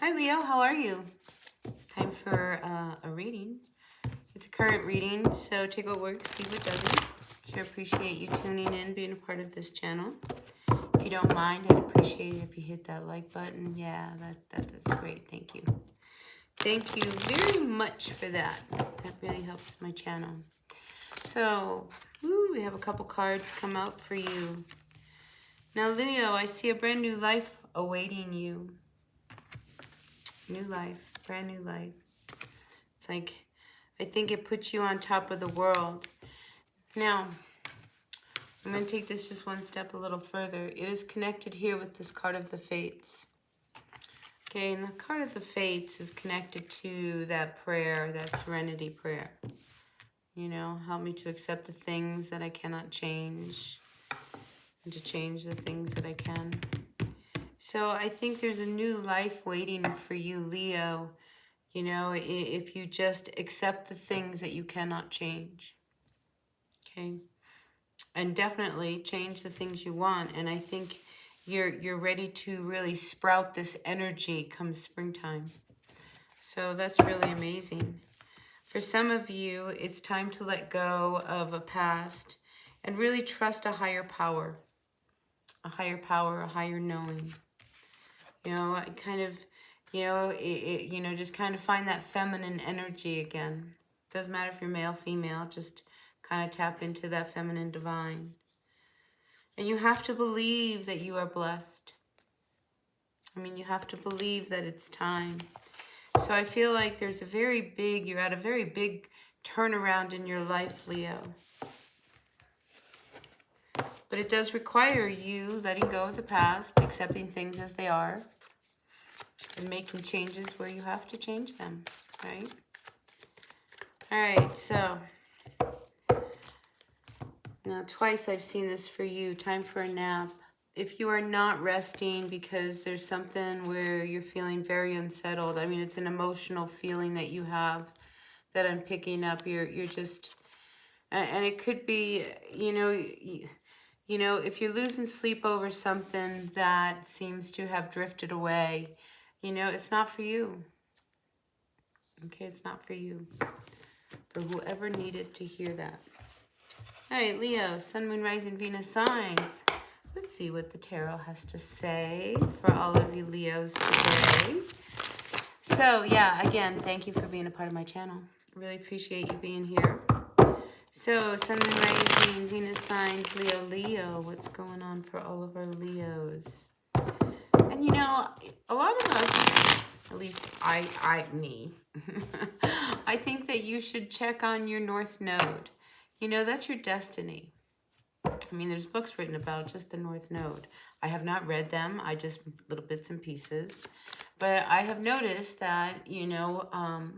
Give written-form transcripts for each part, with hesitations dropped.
Hi Leo, how are you? Time for a reading. It's a current reading, so take what works, see what doesn't. So I appreciate you tuning in, being a part of this channel. If you don't mind, I'd appreciate it if you hit that like button. Yeah, that's great. Thank you. Thank you very much for that. That really helps my channel. So, we have a couple cards come out for you. Now, Leo, I see a brand new life awaiting you. New life, brand new life. It's like, I think it puts you on top of the world. Now, I'm going to take this just one step a little further. It is connected here with this card of the Fates. Okay, and the card of the Fates is connected to that prayer, that serenity prayer. You know, help me to accept the things that I cannot change and to change the things that I can. So I think there's a new life waiting for you, Leo. You know, if you just accept the things that you cannot change. Okay? And definitely change the things you want. And I think you're ready to really sprout this energy come springtime. So that's really amazing. For some of you, it's time to let go of a past and really trust a higher power, a higher knowing. You know, kind of, just kind of find that feminine energy again. Doesn't matter if you're male, female, just kind of tap into that feminine divine. And you have to believe that you are blessed. I mean, you have to believe that it's time. So I feel like you're at a very big turnaround in your life, Leo. But it does require you letting go of the past, accepting things as they are, and making changes where you have to change them, right? All right, so now twice I've seen this for you. Time for a nap. If you are not resting because there's something where you're feeling very unsettled, I mean, it's an emotional feeling that you have that I'm picking up. You're just, and it could be, if you're losing sleep over something that seems to have drifted away, it's not for you. Okay, it's not for you. For whoever needed to hear that. All right, Leo, Sun, Moon, Rising, Venus signs. Let's see what the tarot has to say for all of you Leos today. So, yeah, again, thank you for being a part of my channel. Really appreciate you being here. So, Sun, Moon, Rising, Venus signs, Leo, what's going on for all of our Leos? And a lot of us, at least me, I think that you should check on your North Node. That's your destiny. I mean, there's books written about just the North Node. I have not read them. I just little bits and pieces. But I have noticed that,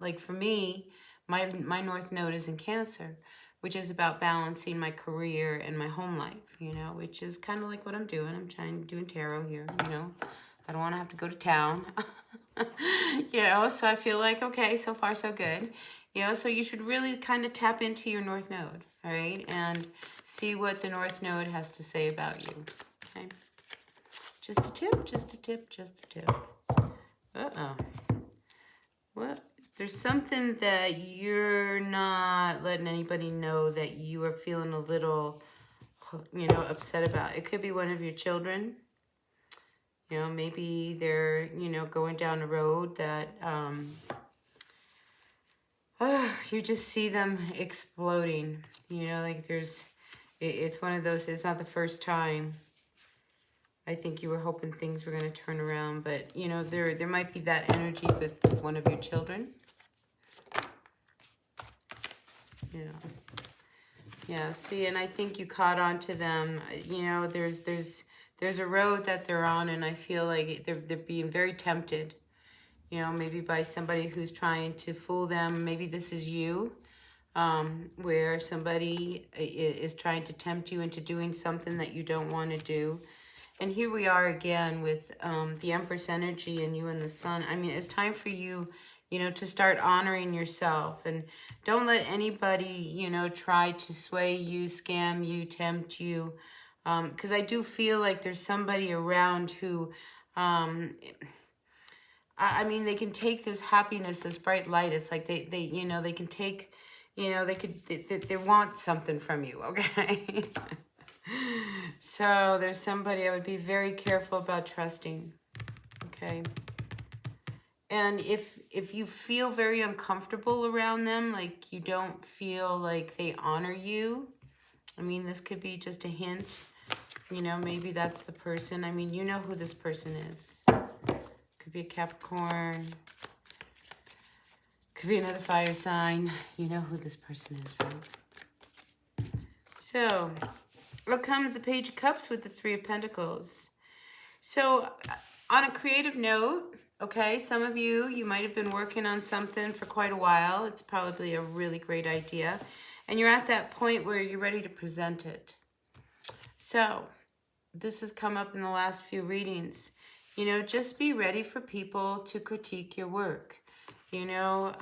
like for me, my North Node is in Cancer, which is about balancing my career and my home life, which is kind of like what I'm doing. I'm doing tarot here, I don't want to have to go to town, so I feel like, okay, so far so good. So you should really kind of tap into your North Node, all right, and see what the North Node has to say about you, okay? Just a tip, just a tip, just a tip. Uh-oh. What? There's something that you're not letting anybody know that you are feeling a little, upset about. It could be one of your children. Maybe they're, going down a road that you just see them exploding. Like it's one of those, it's not the first time. I think you were hoping things were going to turn around, but, there might be that energy with one of your children. Yeah, see, and I think you caught on to them. There's a road that they're on, and I feel like they're being very tempted, maybe by somebody who's trying to fool them. Maybe this is you, where somebody is trying to tempt you into doing something that you don't want to do. And here we are again with the Empress energy and you and the Sun. I mean, it's time for you, to start honoring yourself. And don't let anybody, try to sway you, scam you, tempt you. Because I do feel like there's somebody around who, I mean, they can take this happiness, this bright light. It's like you know, they can take, you know, they want something from you, okay? So there's somebody I would be very careful about trusting, okay? And if you feel very uncomfortable around them, like you don't feel like they honor you, I mean, this could be just a hint. You know, maybe that's the person. I mean, you know who this person is. Could be a Capricorn. Could be another fire sign. You know who this person is, right? So, what comes the Page of Cups with the Three of Pentacles? So, on a creative note, okay, some of you might have been working on something for quite a while. It's probably a really great idea. And you're at that point where you're ready to present it. So, this has come up in the last few readings. You know, just be ready for people to critique your work. You know,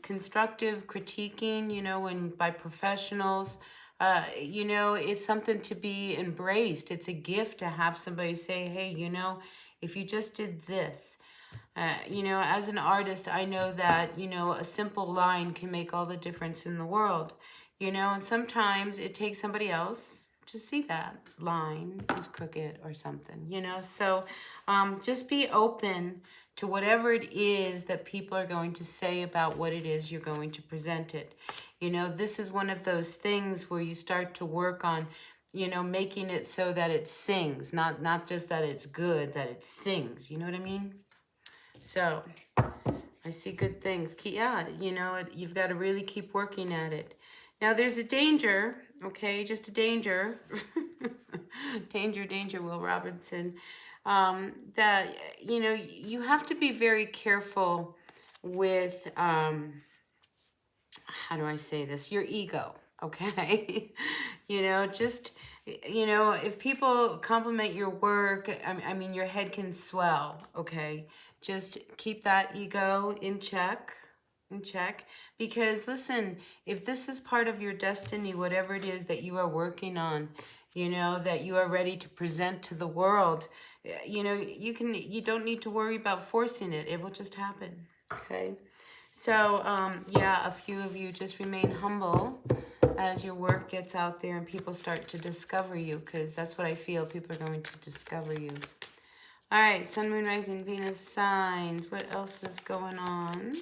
constructive critiquing, you know, by professionals, you know, it's something to be embraced. It's a gift to have somebody say, hey, you know, if you just did this, you know, as an artist, I know that, you know, a simple line can make all the difference in the world, you know, and sometimes it takes somebody else to see that line is crooked or something, you know. So just be open to whatever it is that people are going to say about what it is you're going to present it. You know, this is one of those things where you start to work on, you know, making it so that it sings, not just that it's good, that it sings, you know what I mean? So I see good things. Yeah, you know, you've got to really keep working at it. Now, there's a danger, okay, just a danger. Danger, Will Robinson. That, you know, you have to be very careful with, how do I say this? Your ego, okay? You know, just, you know, if people compliment your work, I mean, your head can swell, okay? Just keep that ego in check. Because listen, if this is part of your destiny, whatever it is that you are working on, you know, that you are ready to present to the world, you know, you don't need to worry about forcing it. It will just happen, okay? So yeah, a few of you just remain humble as your work gets out there and people start to discover you, because that's what I feel. People are going to discover you. All right, Sun, Moon, Rising, Venus signs. What else is going on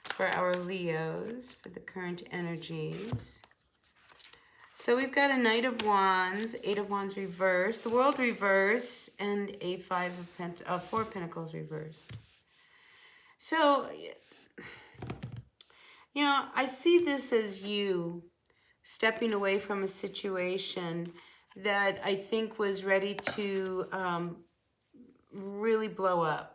for our Leos, for the current energies? So we've got a Knight of Wands, Eight of Wands reversed, the World reversed, and a Four of Pentacles reversed. So, you know, I see this as you stepping away from a situation that I think was ready to really blow up.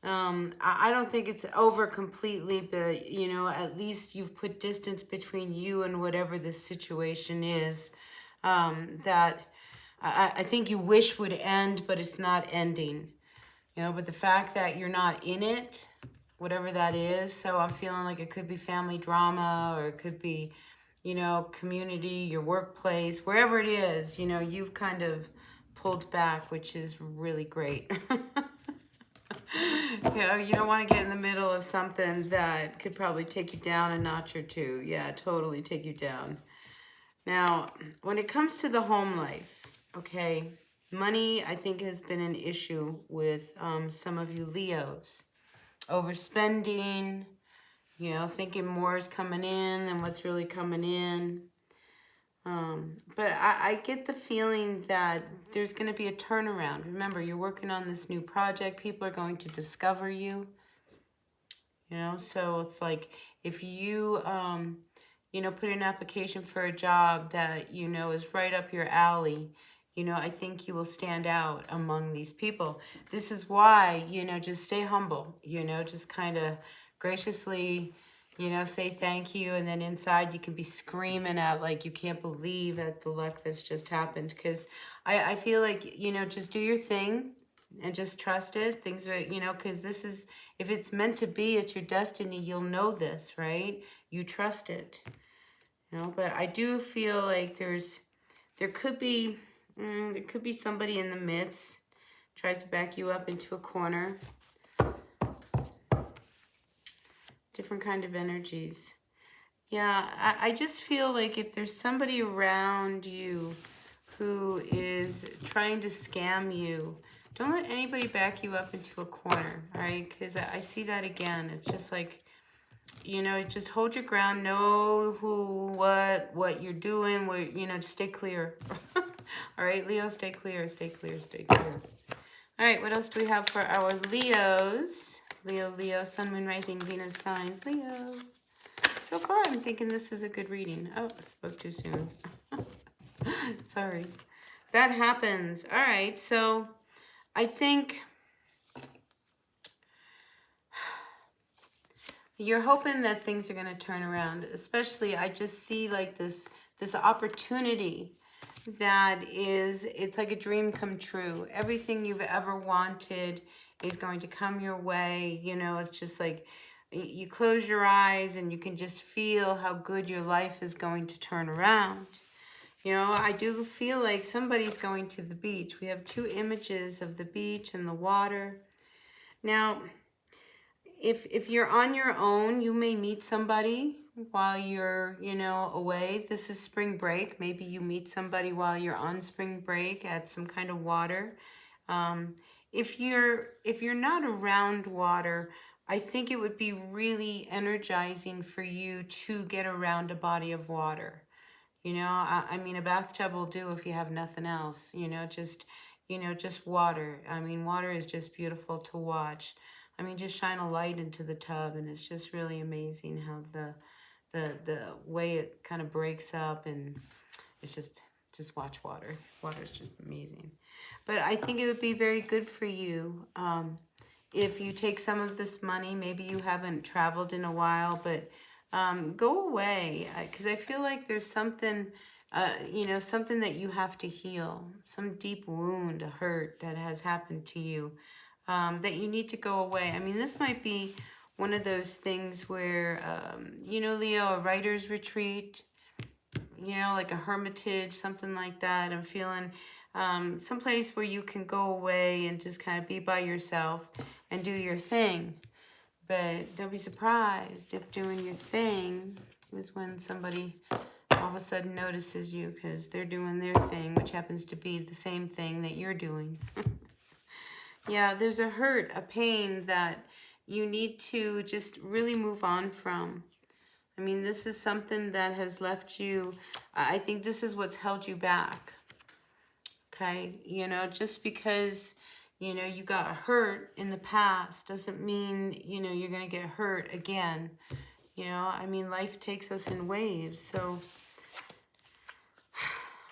I don't think it's over completely, but, you know, at least you've put distance between you and whatever this situation is that I think you wish would end, but it's not ending. You know, but the fact that you're not in it, whatever that is, so I'm feeling like it could be family drama, or it could be, you know, community, your workplace, wherever it is, you know, you've kind of pulled back, which is really great. You know, you don't want to get in the middle of something that could probably take you down a notch or two. Yeah, totally take you down. Now, when it comes to the home life, okay, money, I think, has been an issue with some of you Leos. Overspending, you know, thinking more is coming in than what's really coming in. But I get the feeling that there's going to be a turnaround. Remember, you're working on this new project. People are going to discover you. You know, so if you, you know, put in an application for a job that, you know, is right up your alley, you know, I think you will stand out among these people. This is why, you know, just stay humble, you know, just kind of graciously, you know, say thank you. And then inside you can be screaming at, like, you can't believe at the luck that's just happened. Because I feel like, you know, just do your thing and just trust it. Things are, you know, because this is, if it's meant to be, it's your destiny, you'll know this, right? You trust it, you know. But I do feel like there could be somebody in the midst, tries to back you up into a corner. different kind of energies. Yeah, I just feel like if there's somebody around you who is trying to scam you, don't let anybody back you up into a corner, all right? Because I see that again. It's just like, you know, just hold your ground, know who, what you're doing, what, you know, just stay clear. All right, Leo, stay clear, stay clear, stay clear. All right, what else do we have for our Leos? Leo, Sun, Moon, Rising, Venus signs, Leo. So far, I'm thinking this is a good reading. Oh, I spoke too soon. Sorry. That happens. All right, so I think you're hoping that things are going to turn around. Especially, I just see like this opportunity that is, it's like a dream come true. Everything you've ever wanted is going to come your way. You know, it's just like you close your eyes and you can just feel how good your life is going to turn around. You know, I do feel like somebody's going to the beach. We have two images of the beach and the water. Now, if you're on your own, you may meet somebody while you're, you know, away. This is spring break. Maybe you meet somebody while you're on spring break at some kind of water. If you're not around water, I think it would be really energizing for you to get around a body of water. You know, I mean, a bathtub will do if you have nothing else, you know, just water. I mean, water is just beautiful to watch. I mean, just shine a light into the tub and it's just really amazing how the way it kind of breaks up, and it's just watch water. Water is just amazing. But I think it would be very good for you if you take some of this money. Maybe you haven't traveled in a while, but go away, because I feel like there's something, you know, something that you have to heal, some deep wound, a hurt that has happened to you, that you need to go away. I mean, this might be one of those things where, you know, Leo, a writer's retreat, you know, like a hermitage, something like that. I'm feeling someplace where you can go away and just kind of be by yourself and do your thing. But don't be surprised if doing your thing is when somebody all of a sudden notices you because they're doing their thing, which happens to be the same thing that you're doing. Yeah, there's a hurt, a pain that you need to just really move on from. I mean, this is something that has left you, I think this is what's held you back. Okay, you know, just because, you know, you got hurt in the past doesn't mean, you know, you're going to get hurt again. You know, I mean, life takes us in waves. So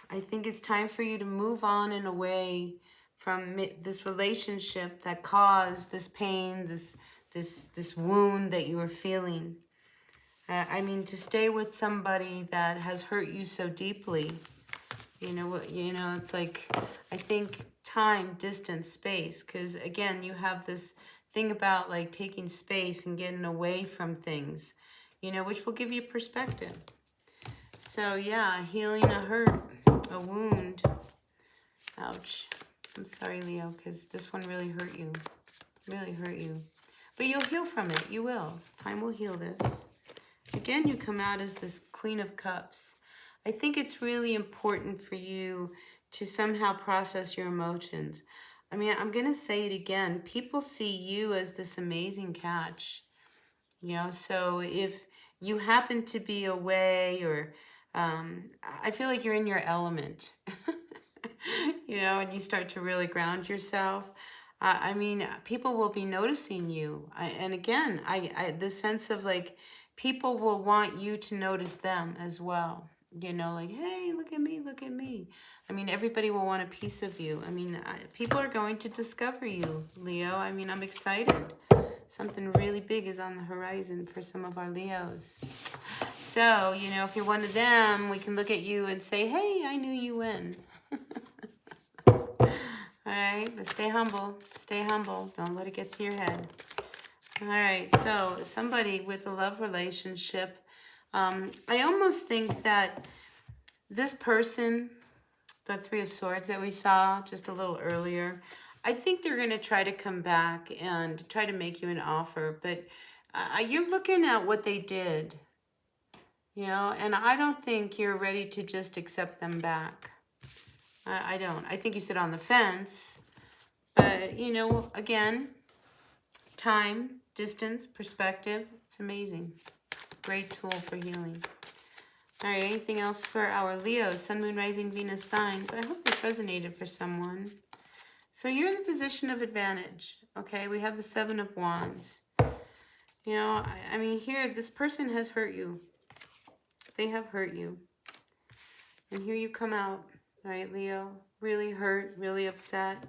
I think it's time for you to move on and away from this relationship that caused this pain, this wound that you are feeling. I mean, to stay with somebody that has hurt you so deeply. You know what? You know, it's like, I think time, distance, space. Because again, you have this thing about like taking space and getting away from things, you know, which will give you perspective. So yeah, healing a hurt, a wound. Ouch. I'm sorry, Leo, because this one really hurt you. Really hurt you. But you'll heal from it. You will. Time will heal this. Again, you come out as this Queen of Cups. I think it's really important for you to somehow process your emotions. I mean, I'm going to say it again. People see you as this amazing catch. You know, so if you happen to be away or I feel like you're in your element, you know, and you start to really ground yourself. I mean, people will be noticing you. And again, the sense of like, people will want you to notice them as well. You know, like, hey, look at me, look at me. I mean, everybody will want a piece of you. I mean, people are going to discover you, Leo. I mean, I'm excited. Something really big is on the horizon for some of our Leos. So, you know, if you're one of them, we can look at you and say, hey, I knew you when. All right, but stay humble. Stay humble. Don't let it get to your head. All right, so somebody with a love relationship. I almost think that this person, the Three of Swords that we saw just a little earlier, I think they're going to try to come back and try to make you an offer. But You're looking at what they did, you know, and I don't think you're ready to just accept them back. I don't. I think you sit on the fence, but, you know, again, time, distance, perspective, it's amazing. Great tool for healing. All right, anything else for our Leo, Sun, Moon, Rising, Venus signs? I hope this resonated for someone. So you're in the position of advantage, okay? We have the Seven of Wands. You know, I mean, here, this person has hurt you. They have hurt you. And here you come out, right, Leo? Really hurt, really upset.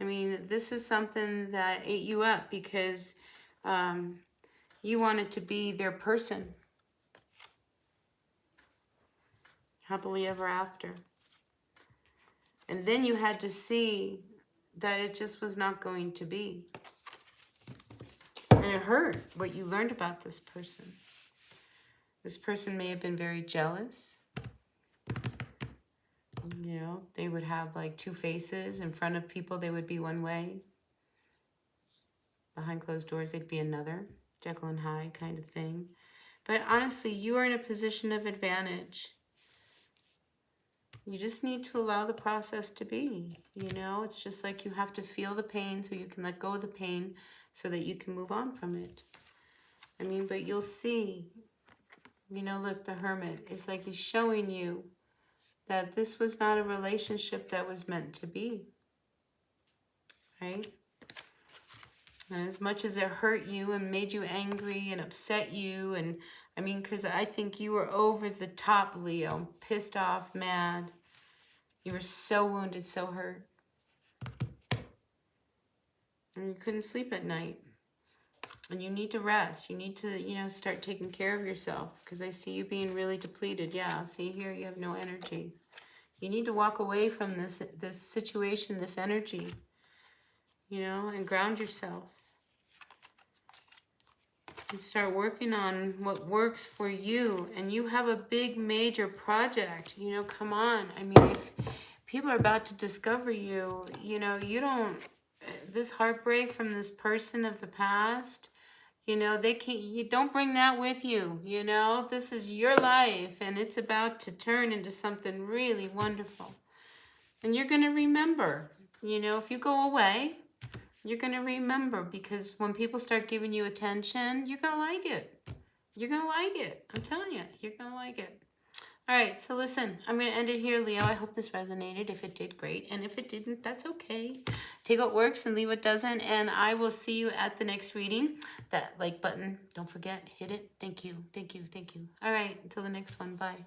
I mean, this is something that ate you up because you wanted to be their person. Happily ever after. And then you had to see that it just was not going to be. And it hurt what you learned about this person. This person may have been very jealous. You know, they would have like two faces. In front of people, they would be one way. Behind closed doors, they'd be another. Jekyll and Hyde kind of thing. But honestly, you are in a position of advantage. You just need to allow the process to be. You know, it's just like you have to feel the pain so you can let go of the pain so that you can move on from it. I mean, but you'll see, you know, look, the Hermit, it's like he's showing you that this was not a relationship that was meant to be, right? And as much as it hurt you and made you angry and upset you, and I mean, because I think you were over the top, Leo, pissed off, mad. You were so wounded, so hurt. And you couldn't sleep at night. And you need to rest. You need to, you know, start taking care of yourself. Because I see you being really depleted. Yeah, see here, you have no energy. You need to walk away from this situation, this energy, you know, and ground yourself. And start working on what works for you. And you have a big, major project. You know, come on. I mean, if people are about to discover you, you know, you don't, this heartbreak from this person of the past, you know, they can't, you don't bring that with you, you know, this is your life and it's about to turn into something really wonderful. And you're going to remember, you know, if you go away, you're going to remember, because when people start giving you attention, you're going to like it. You're going to like it. I'm telling you, you're going to like it. All right, so listen, I'm going to end it here, Leo. I hope this resonated. If it did, great. And if it didn't, that's okay. Take what works and leave what doesn't. And I will see you at the next reading. That like button, don't forget, hit it. Thank you, thank you, thank you. All right, until the next one. Bye.